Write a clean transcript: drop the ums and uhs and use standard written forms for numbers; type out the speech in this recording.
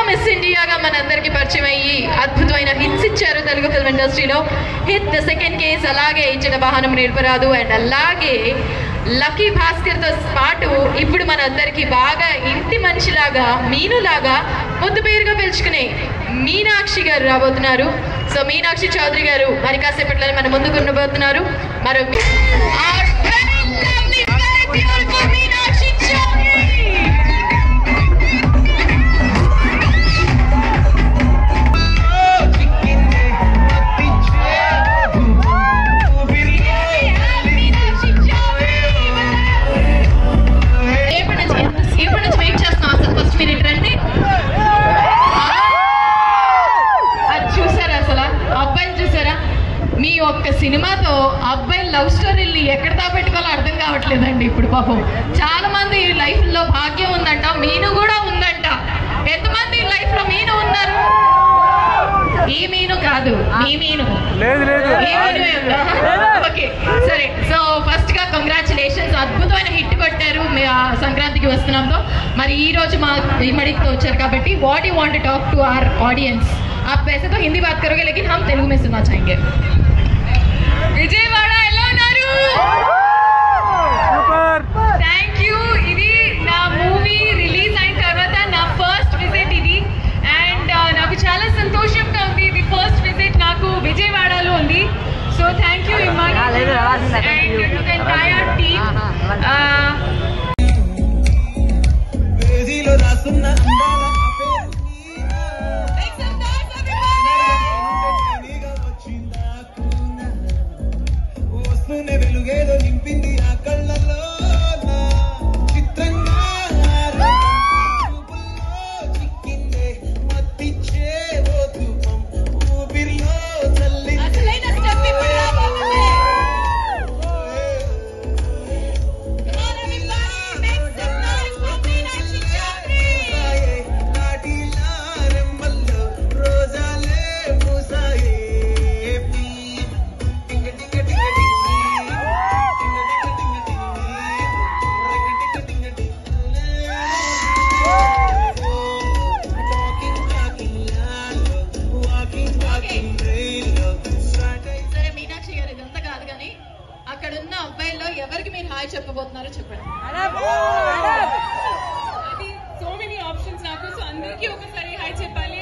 Miss ఇండియాగా మనందరికీ పరిచయం అయ్యి అద్భుతమైన హిట్స్ ఇచ్చారు తెలుగు ఫిల్మ్ ఇండస్ట్రీలో. హిట్ ద సెకండ్ కేస్, అలాగే ఇచ్చిన వాహనం నిరపరాదు, అండ్ అలాగే లక్కీ భాస్కర్తో పాటు ఇప్పుడు మనందరికీ బాగా ఇంటి మనిషిలాగా, మీనులాగా ముద్దు పేరుగా పిలుచుకునే మీనాక్షి గారు రాబోతున్నారు. సో మీనాక్షి చౌదరి గారు మరి కాసేపట్లోనే మన ముందుకు ఉండబోతున్నారు. మరో సినిమాతో అబ్బాయి లవ్ స్టోరీని ఎక్కడ దాపెట్టుకోవాలో అర్థం కావట్లేదండి. ఇప్పుడు పాపం చాలా మంది లైఫ్ లో భాగ్యం ఉందంట, మీను కూడా ఉందంట. ఎంతమంది లైఫ్ లో మీను ఉన్నారు? ఈ మీను కాదు, మీ మీను. ఓకే సరే. సో ఫస్ట్ గా కంగ్రాచులేషన్స్, అద్భుతమైన హిట్ కొట్టారు సంక్రాంతికి వస్తున్నాంతో. మరి ఈ రోజు మా ఇమ్మడితో వచ్చారు కాబట్టి what you want to talk to our audience? आप वैसे तो हिंदी बात करोगे लेकिन हम तेलुगु में सुनना चाहेंगे. విజయవాడ ఎలా ఉన్నారు? Thank you. ఇది నా మూవీ రిలీజ్ అయిన తర్వాత నా ఫస్ట్ విజిట్ ఇది, అండ్ నాకు చాలా సంతోషంగా ఉంది. ఇది ఫస్ట్ విజిట్ నాకు విజయవాడలో ఉంది. So thank you Iman and to the entire team. వెలుగేదో నింపింది ఆ కళ్ళలో చిత్రంగా చిక్కిందే మత్తిచ్చే ధూపం ఊపిరిలో రెమ్మల్లో రోజాలే పూసాయే. అక్కడున్న అబ్బాయిల్లో ఎవరికి మీరు హాయ్ చెప్పబోతున్నారో చెప్పండి. సో మెనీ ఆప్షన్స్ నాకు, సో అందరికీ ఒకసారి హాయ్ చెప్పాలి.